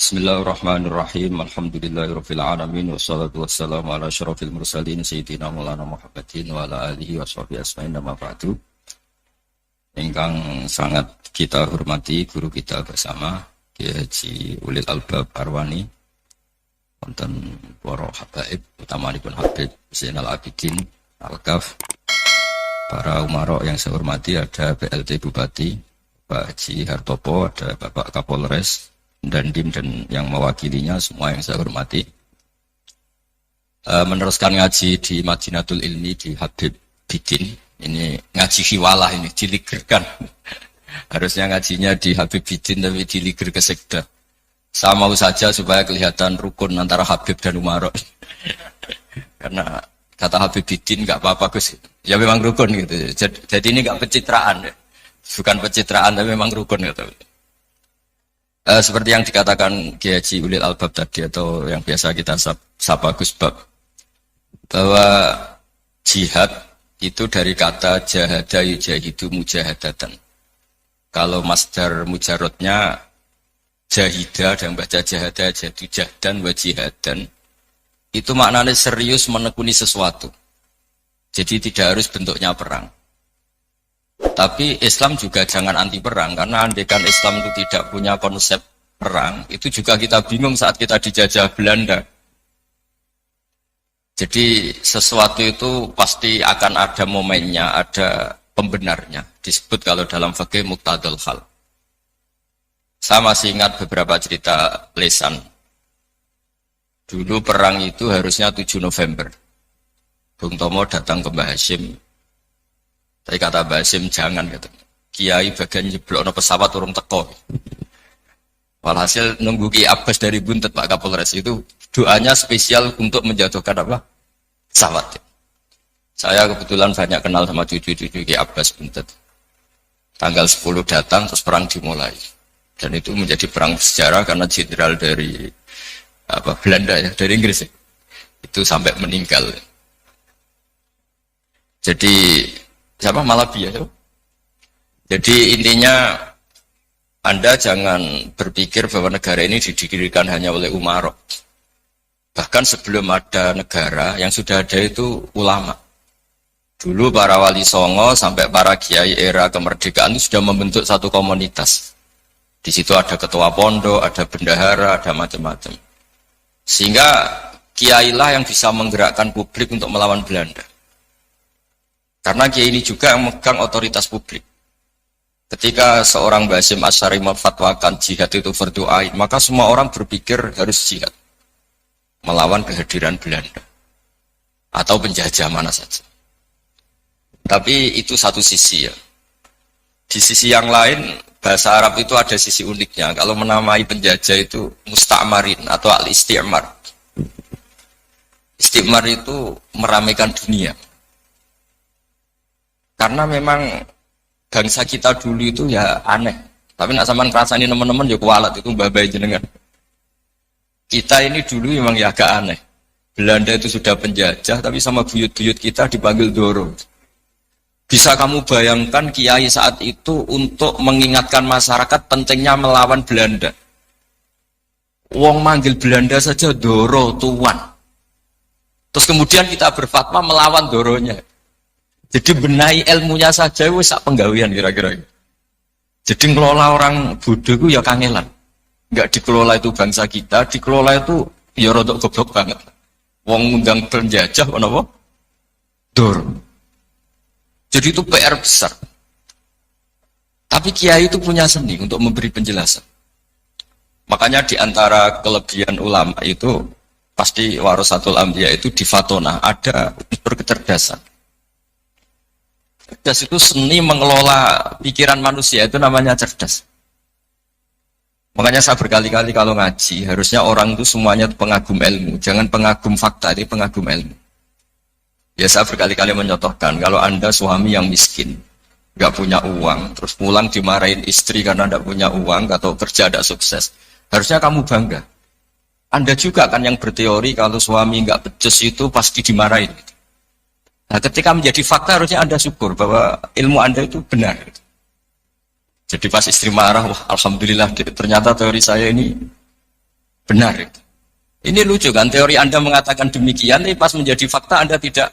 Bismillahirrahmanirrahim. Alhamdulillahirabbil alamin wassalatu wassalamu ala asyrofil mursalin sayyidina Maulana Muhammadin wa ala alihi washabihi ajmain amma ba'du. Ingkang sangat kita hormati guru kita bersama Kiai Haji Ulil Albab Arwani, wonten para habaib utamanipun Habib Zainal Abidin Al-Kaf, para umarok yang saya hormati, ada PLT Bupati Pak Haji Hartopo, ada Bapak Kapolres dan Dim dan yang mewakilinya, semua yang saya hormati. Meneruskan ngaji di Madinatul Ilmi di Habib Bidin. Ini ngaji hiwalah, ini diligerkan. Harusnya ngajinya di Habib Bidin tapi diliger ke sekda. Saya mau saja supaya kelihatan rukun antara Habib dan Umarok. Karena kata Habib Bidin nggak apa-apa Gus. Ya memang rukun gitu. Jadi ini nggak pencitraan, bukan pencitraan tapi memang rukun gitu. Seperti yang dikatakan Kiai Haji Ulil Albab tadi, atau yang biasa kita sapa Gus Bab, bahwa jihad itu dari kata jahada yujahidu mujahadatan. Kalau masdar mujarrodnya jahida dan baca jahada jadu jahdan wa jihadan, itu maknanya serius menekuni sesuatu. Jadi tidak harus bentuknya perang. Tapi Islam juga jangan anti perang, karena andaikan Islam itu tidak punya konsep perang, itu juga kita bingung saat kita dijajah Belanda. Jadi sesuatu itu pasti akan ada momennya, ada pembenarnya. Disebut kalau dalam fikih muqtadul hal. Saya masih ingat beberapa cerita lesan. Dulu perang itu harusnya 7 November. Bung Tomo datang ke Mbah Hashim. Tapi kata Mbah Hashim jangan, gitu. Kiai bagian nyeblokno pesawat urung teko. Walhasil nunggu Ki Abbas dari Buntet Pak Kapolres itu doanya spesial untuk menjatuhkan apa? Pesawat. Saya kebetulan banyak kenal sama cucu-cucu Ki Abbas Buntet. Tanggal 10 datang terus perang dimulai. Dan itu menjadi perang sejarah karena jenderal dari Belanda ya, dari Inggris ya. Itu sampai meninggal. Jadi siapa Malabi ya? Jadi intinya Anda jangan berpikir bahwa negara ini didirikan hanya oleh umarok. Bahkan sebelum ada negara, yang sudah ada itu ulama. Dulu para wali songo sampai para kiai era kemerdekaan itu sudah membentuk satu komunitas. Di situ ada ketua pondok, ada bendahara, ada macam-macam. Sehingga kiailah yang bisa menggerakkan publik untuk melawan Belanda. Karena kiai ini juga yang memegang otoritas publik. Ketika seorang Mbah Hashim Asy'ari memfatwakan jihad itu fardhu ain, maka semua orang berpikir harus jihad melawan kehadiran Belanda atau penjajah mana saja. Tapi itu satu sisi ya. Di sisi yang lain, bahasa Arab itu ada sisi uniknya. Kalau menamai penjajah itu musta'marin atau al-isti'mar. Isti'mar itu meramaikan dunia. Karena memang bangsa kita dulu itu ya aneh. Tapi nak sampean ngrasani teman-teman ya kualat itu mbah-mbah jenengan. Kita ini dulu memang ya agak aneh. Belanda itu sudah penjajah tapi sama buyut-buyut kita dipanggil Doro. Bisa kamu bayangkan kiai saat itu untuk mengingatkan masyarakat pentingnya melawan Belanda. Wong manggil Belanda saja Doro tuan. Terus kemudian kita berfatwa melawan Doronya. Jadi benahi ilmunya saja wis sak penggawean kira-kira. Jadi ngelola orang bodoh itu ya kangelan. Enggak dikelola itu bangsa kita, dikelola itu ya rodok goblok banget. Wong ngundang penjajah apa? Dor. Jadi itu PR besar. Tapi kiai itu punya seni untuk memberi penjelasan. Makanya di antara kelebihan ulama itu pasti warasatul anbiya itu di Fatona ada unsur kecerdasan. Cerdas itu seni mengelola pikiran manusia, itu namanya cerdas. Makanya saya berkali-kali kalau ngaji, harusnya orang itu semuanya pengagum ilmu, jangan pengagum fakta, ini pengagum ilmu. Ya saya berkali-kali menyotohkan, kalau Anda suami yang miskin, nggak punya uang, terus pulang dimarahin istri karena nggak punya uang atau kerja tidak sukses, harusnya kamu bangga. Anda juga kan yang berteori kalau suami nggak becus itu pasti dimarahin. Nah, ketika menjadi fakta harusnya Anda syukur bahwa ilmu Anda itu benar. Jadi pas istri marah, wah alhamdulillah ternyata teori saya ini benar itu. Ini lucu kan, teori Anda mengatakan demikian, tapi pas menjadi fakta Anda tidak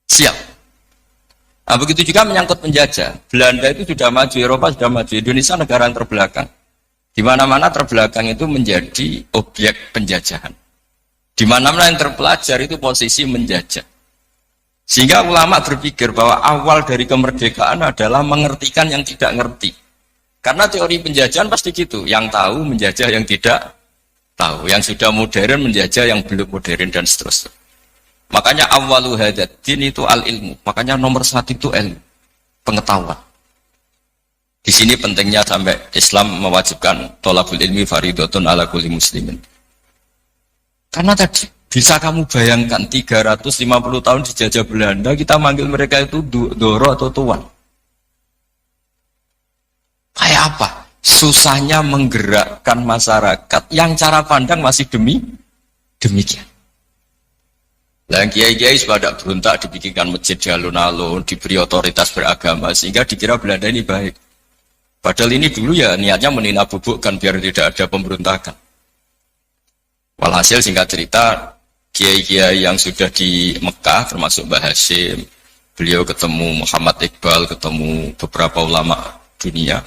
siap. Nah, begitu juga menyangkut penjajah. Belanda itu sudah maju, Eropa sudah maju, Indonesia negara yang terbelakang. Di mana-mana terbelakang itu menjadi objek penjajahan. Di mana-mana yang terpelajar itu posisi menjajah. Sehingga ulama berpikir bahwa awal dari kemerdekaan adalah mengertikan yang tidak ngerti. Karena teori penjajahan pasti gitu, yang tahu menjajah yang tidak tahu, yang sudah modern menjajah yang belum modern dan seterusnya. Makanya awwalu hadzal din itu al-ilmu. Makanya nomor satu itu ilmu, pengetahuan. Di sini pentingnya sampai Islam mewajibkan thalabul ilmi fardhatun ala kulli muslimin. Karena tadi bisa kamu bayangkan 350 tahun dijajah Belanda, kita manggil mereka itu doro atau tuan. Kayak apa? Susahnya menggerakkan masyarakat yang cara pandang masih demikian. Dan kiai-kiai pada berontak dibikinkan masjid di alun-alun, diberi otoritas beragama, sehingga dikira Belanda ini baik. Padahal ini dulu ya niatnya menina bubukkan biar tidak ada pemberontakan. Walhasil singkat cerita, kiai-kiai yang sudah di Mekah, termasuk Mbah Hashim, beliau ketemu Muhammad Iqbal, ketemu beberapa ulama dunia,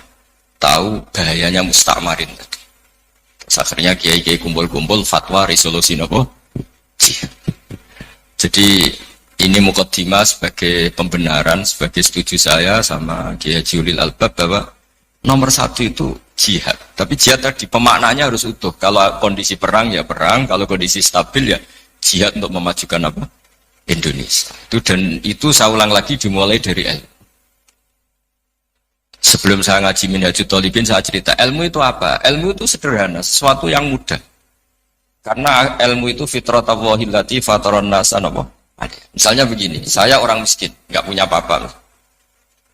tahu bahayanya mustakmarin tadi. Terus akhirnya kiai-kiai kumpul-kumpul fatwa resolusi nopo. Jadi ini mukaddimah sebagai pembenaran, sebagai setuju saya sama Kiai Julil Albab bahwa nomor satu itu jihad. Tapi jihad tadi pemaknanya harus utuh. Kalau kondisi perang ya perang, kalau kondisi stabil ya jihad untuk memajukan apa? Indonesia. Itu saya ulang lagi dimulai dari ilmu. Sebelum saya ngaji Minhajul Thalibin saya cerita ilmu itu apa? Ilmu itu sederhana, sesuatu yang mudah. Karena ilmu itu fitratallahi allati fataran nasa napa? Misalnya begini, saya orang miskin, nggak punya apa-apa.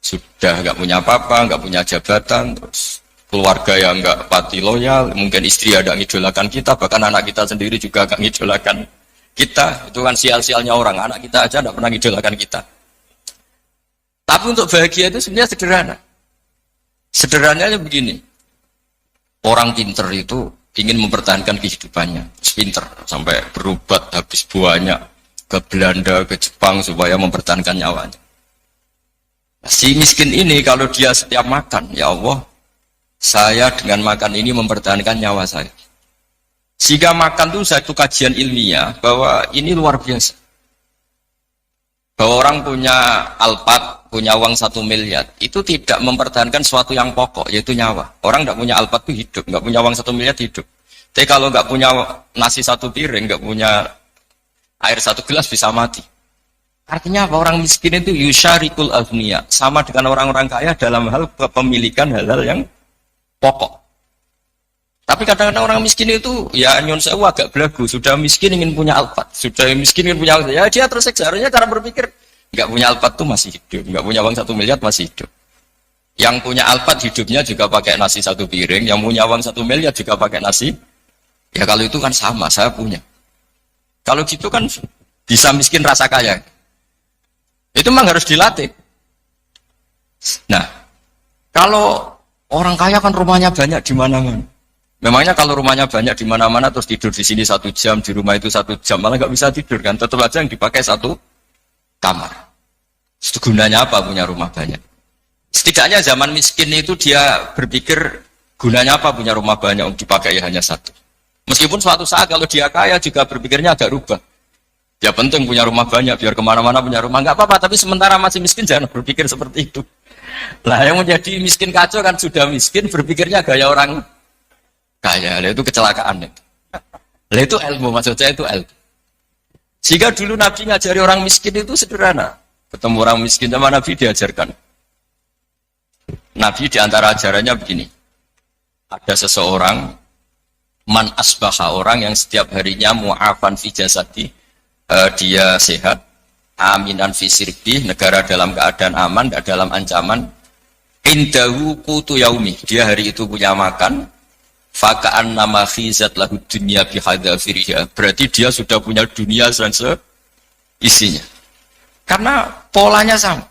Sudah nggak punya apa-apa, nggak punya jabatan, terus keluarga yang nggak pati loyal, mungkin istri ada ngidolakan kita, bahkan anak kita sendiri juga nggak ngidolakan kita. Itu kan sial-sialnya orang, anak kita aja nggak pernah ngidolakan kita. Tapi untuk bahagia itu sebenarnya sederhana. Sederhananya begini, orang pinter itu ingin mempertahankan kehidupannya, pinter sampai berobat habis banyak ke Belanda, ke Jepang supaya mempertahankan nyawanya. Si miskin ini kalau dia setiap makan, ya Allah, saya dengan makan ini mempertahankan nyawa saya. Sehingga makan itu satu kajian ilmiah bahwa ini luar biasa. Bahwa orang punya alpat, punya uang 1 miliar, itu tidak mempertahankan sesuatu yang pokok, yaitu nyawa. Orang tidak punya alpat itu hidup, nggak punya uang 1 miliar hidup. Tapi kalau nggak punya nasi 1 piring, nggak punya air 1 gelas bisa mati. Artinya apa? Orang miskin itu yusyarikul aghniya, sama dengan orang-orang kaya dalam hal kepemilikan hal-hal yang pokok. Tapi kadang-kadang orang miskin itu ya nyon sewu agak belagu, sudah miskin ingin punya alpat, sudah miskin ingin punya alpat, ya dia tersiksa. Harusnya cara berpikir nggak punya alpat tuh masih hidup, nggak punya uang 1 miliar masih hidup. Yang punya alpat hidupnya juga pakai nasi 1 piring, yang punya uang 1 miliar juga pakai nasi. Ya kalau itu kan sama, saya punya. Kalau gitu kan bisa miskin rasa kaya. Itu memang harus dilatih. Nah, kalau orang kaya kan rumahnya banyak di mana-mana. Memangnya kalau rumahnya banyak di mana-mana terus tidur di sini 1 jam, di rumah itu 1 jam, malah nggak bisa tidur kan? Tetap aja yang dipakai 1 kamar. Itu gunanya apa punya rumah banyak? Setidaknya zaman miskin itu dia berpikir gunanya apa punya rumah banyak untuk dipakai hanya 1. Meskipun suatu saat kalau dia kaya juga berpikirnya agak rubah. Ya penting punya rumah banyak biar kemana-mana punya rumah, nggak apa-apa. Tapi sementara masih miskin jangan berpikir seperti itu. Lah yang menjadi miskin kacau kan sudah miskin berpikirnya gaya orang kaya. Lah itu kecelakaan. Lah itu ilmu, maksud saya itu ilmu. Sehingga dulu Nabi ngajari orang miskin itu sederhana. Ketemu orang miskin sama Nabi diajarkan. Nabi diantara ajarannya begini. Ada seseorang man asbaha, orang yang setiap harinya mu'afan fi jasadi, dia sehat, aminan fi sirbi, negara dalam keadaan aman, tidak dalam ancaman, indahu qutu yaumi, dia hari itu punya makan, faka'an nama khizat lahu dunya bihadzafiriha, berarti dia sudah punya dunia dan isinya. Karena polanya sama.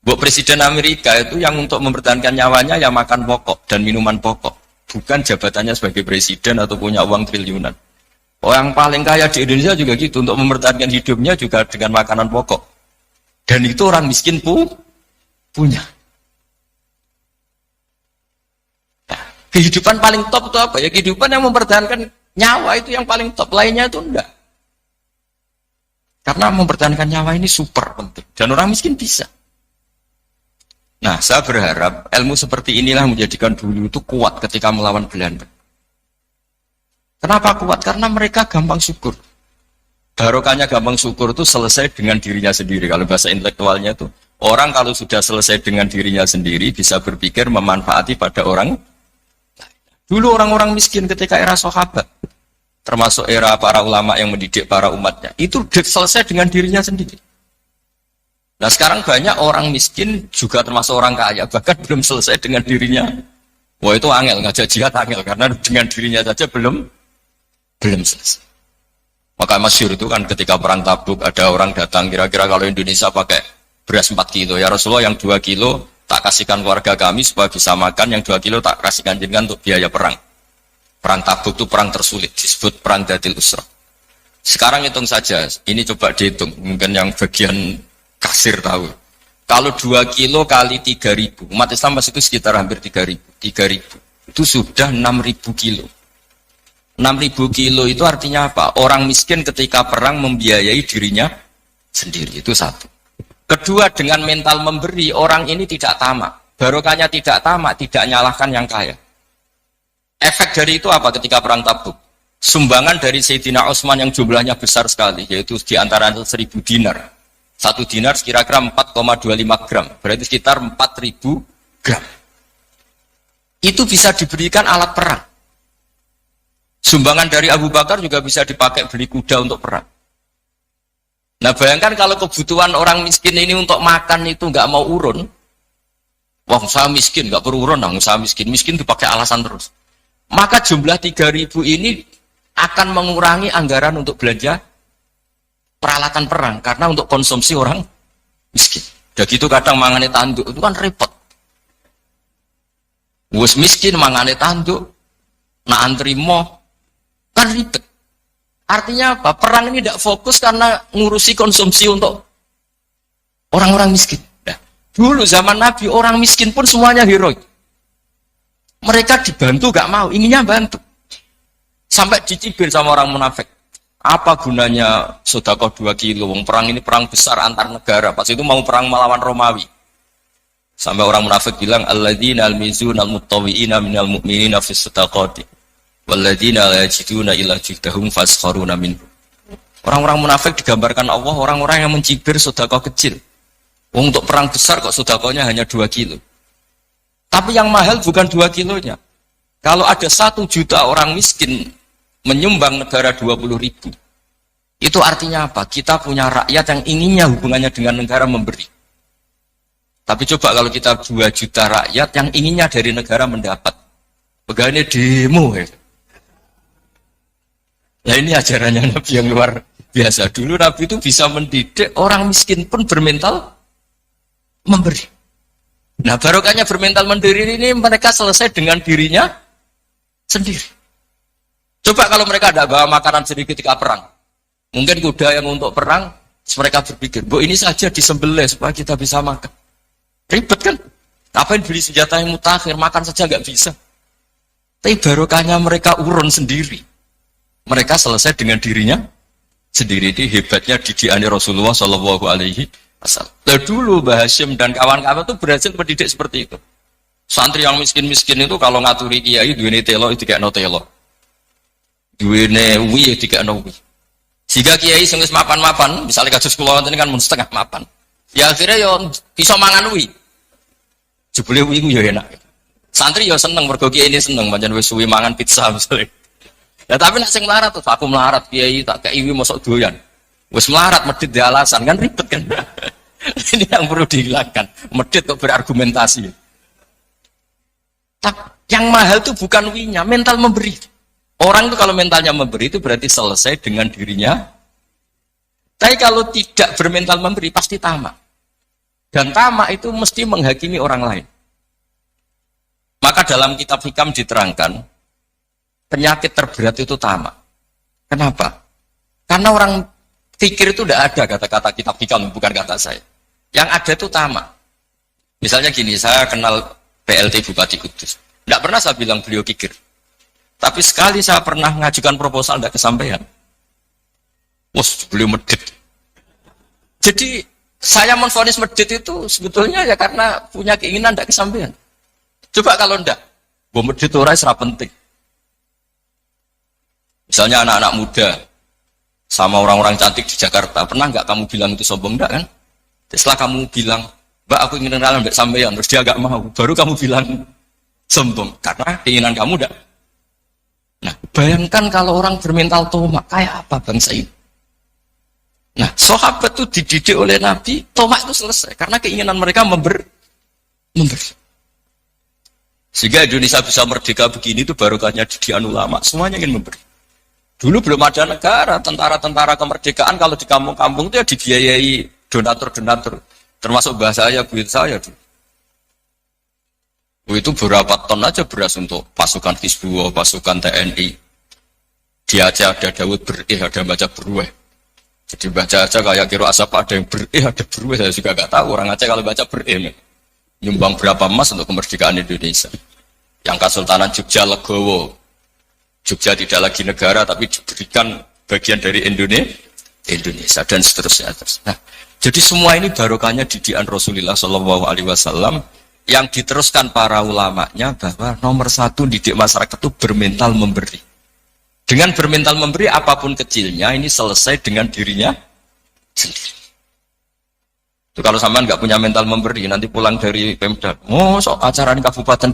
Buat Presiden Amerika itu yang untuk mempertahankan nyawanya ya makan pokok dan minuman pokok. bukan jabatannya sebagai presiden atau punya uang triliunan. Orang paling kaya di Indonesia juga gitu, untuk mempertahankan hidupnya juga dengan makanan pokok. Dan itu orang miskin punya. Nah, kehidupan paling top itu apa? Ya kehidupan yang mempertahankan nyawa itu yang paling top, lainnya itu enggak. Karena mempertahankan nyawa ini super penting. Dan orang miskin bisa. Nah, saya berharap ilmu seperti inilah menjadikan dulu itu kuat ketika melawan Belanda. Kenapa kuat? Karena mereka gampang syukur. Barokahnya gampang syukur itu selesai dengan dirinya sendiri. Kalau bahasa intelektualnya itu, orang kalau sudah selesai dengan dirinya sendiri, bisa berpikir memanfaati pada orang. Dulu orang-orang miskin ketika era sahabat, termasuk era para ulama yang mendidik para umatnya, itu selesai dengan dirinya sendiri. Nah sekarang banyak orang miskin juga termasuk orang kaya, bahkan belum selesai dengan dirinya. Wah itu angel, ngajak jihad angel, karena dengan dirinya saja belum selesai. Maka masyhur itu kan ketika perang Tabuk, ada orang datang, kira-kira kalau Indonesia pakai beras 4 kilo, ya Rasulullah yang 2 kilo tak kasihkan keluarga kami supaya bisa makan, yang 2 kilo tak kasihkan jenengan untuk biaya perang. Perang Tabuk itu perang tersulit, disebut perang Dhatil Usra. Sekarang hitung saja, ini coba dihitung, mungkin yang bagian kasir tahu. Kalau 2 kilo kali 3.000, umat Islam masih itu sekitar hampir 3.000. Itu sudah 6.000 kilo. 6.000 kilo itu artinya apa? Orang miskin ketika perang membiayai dirinya sendiri, itu satu. Kedua, dengan mental memberi, orang ini tidak tamak. Barokahnya tidak tamak, tidak nyalahkan yang kaya. Efek dari itu apa ketika perang Tabuk? Sumbangan dari Sayyidina Utsman yang jumlahnya besar sekali, yaitu di antara 1.000 dinar. 1 dinar kira-kira 4,25 gram, berarti sekitar 4.000 gram. Itu bisa diberikan alat perang. Sumbangan dari Abu Bakar juga bisa dipakai beli kuda untuk perang. Nah bayangkan kalau kebutuhan orang miskin ini untuk makan itu nggak mau urun. Wah saya miskin, nggak perlu urun, saya miskin dipakai alasan terus. Maka jumlah 3.000 ini akan mengurangi anggaran untuk belanja peralatan perang, karena untuk konsumsi orang miskin. Udah gitu kadang mangane tanduk, itu kan repot. Wes miskin mangane tanduk, nak antri moh, kan ribet. Artinya apa? Perang ini tidak fokus karena ngurusi konsumsi untuk orang-orang miskin. Nah, dulu zaman Nabi, orang miskin pun semuanya heroik. Mereka dibantu gak mau, inginnya bantu. Sampai dicibir sama orang munafik. Apa gunanya sedekah 2 kilo? Perang ini perang besar antar negara. Pas itu mau perang melawan Romawi. Sampai orang munafik bilang, alladzina almizuna almuttawi'ina minal mu'minina fis sadaqati walladzina la yajiduna illa juhdahum faskharuna minhum. Orang-orang munafik digambarkan Allah orang-orang yang mencibir sedekah kecil. Untuk perang besar kok sedekahnya hanya 2 kilo. Tapi yang mahal bukan 2 kilonya. Kalau ada 1 juta orang miskin menyumbang negara 20.000, itu artinya apa? Kita punya rakyat yang inginnya hubungannya dengan negara memberi. Tapi coba kalau kita 2 juta rakyat yang inginnya dari negara mendapat, pegawainya demo ya. Nah ini ajarannya Nabi yang luar biasa. Dulu Nabi itu bisa mendidik orang miskin pun bermental memberi. Nah barokahnya bermental mandiri ini mereka selesai dengan dirinya sendiri. Coba kalau mereka tidak bawa makanan sedikit ketika perang, mungkin kuda yang untuk perang, mereka berpikir, bu ini saja disembelih supaya kita bisa makan. Ribet kan? Ngapain beli senjata yang mutakhir, makan saja nggak bisa. Tapi barokahnya mereka urun sendiri. Mereka selesai dengan dirinya sendiri. Itu hebatnya didikannya Rasulullah Shallallahu Alaihi Wasallam. Dulu Mbah Hashim dan kawan-kawan itu berhasil mendidik seperti itu. Santri yang miskin-miskin itu kalau ngaturi kiai duweni telo itu kayak no telo. Duwene wi tiga wi. Jika kiai sing wis mapan-mapan, misalnya kados kula wonten kan mun setengah mapan. Ya akhirnya yo bisa mangan wi. Jebule wi ku yo enak. Santri yo seneng mergo kiai ini seneng pancen wis suwi mangan pizza misalnya. Ya tapi nek sing melarat tuh aku melarat kiai tak kei wi mosok doyan. Wis melarat medhit di alasan kan ribet kan. Ini yang perlu dihilangkan. Medhit kok berargumentasi. Yang mahal itu bukan wi-nya, mental memberi. Orang itu kalau mentalnya memberi itu berarti selesai dengan dirinya. Tapi kalau tidak bermental memberi pasti tamak. Dan tamak itu mesti menghakimi orang lain. Maka dalam kitab hikam diterangkan, penyakit terberat itu tamak. Kenapa? Karena orang pikir itu tidak ada kata-kata kitab hikam, bukan kata saya. Yang ada itu tamak. Misalnya gini, saya kenal PLT Bupati Kudus. Tidak pernah saya bilang beliau kikir. Tapi sekali saya pernah mengajukan proposal, tidak kesampaian. Wos, beliau medit. Jadi, saya menvonis medit itu sebetulnya ya karena punya keinginan tidak kesampaian. Coba kalau tidak, gue medit orang serap penting. Misalnya anak-anak muda, sama orang-orang cantik di Jakarta, pernah nggak kamu bilang itu sombong? Enggak kan? Setelah kamu bilang, Mbak aku ingin kenalan Mbak sampean, terus dia agak mau, baru kamu bilang sombong, karena keinginan kamu enggak. Nah, bayangkan kalau orang bermental tomak, kayak apa bangsa ini? Nah, sahabat itu dididik oleh Nabi, tomak itu selesai, karena keinginan mereka memberi. Sehingga Indonesia bisa merdeka begini itu barokahnya didikan ulama, semuanya ingin memberi. Dulu belum ada negara, tentara-tentara kemerdekaan kalau di kampung-kampung itu ya dibiayai donatur-donatur. Termasuk bahasa saya, buit saya dulu. Itu berapa ton aja beras untuk pasukan Hizbullah, pasukan TNI. Dia aja ada Daud ada baca berueh. Jadi baca aja kayak kira asap ada yang ada berueh, saya juga gak tahu. Orang Aceh kalau baca nyumbang berapa emas untuk kemerdekaan Indonesia. Yang Kesultanan Jogja Legowo. Jogja tidak lagi negara tapi diberikan bagian dari Indonesia dan seterusnya. Nah, jadi semua ini barokahnya didikan Rasulullah SAW yang diteruskan para ulamanya bahwa nomor satu didik masyarakat itu bermental memberi. Dengan bermental memberi apapun kecilnya ini selesai dengan dirinya sendiri. Itu kalau sampean nggak punya mental memberi nanti pulang dari Pemda, sok acara di kabupaten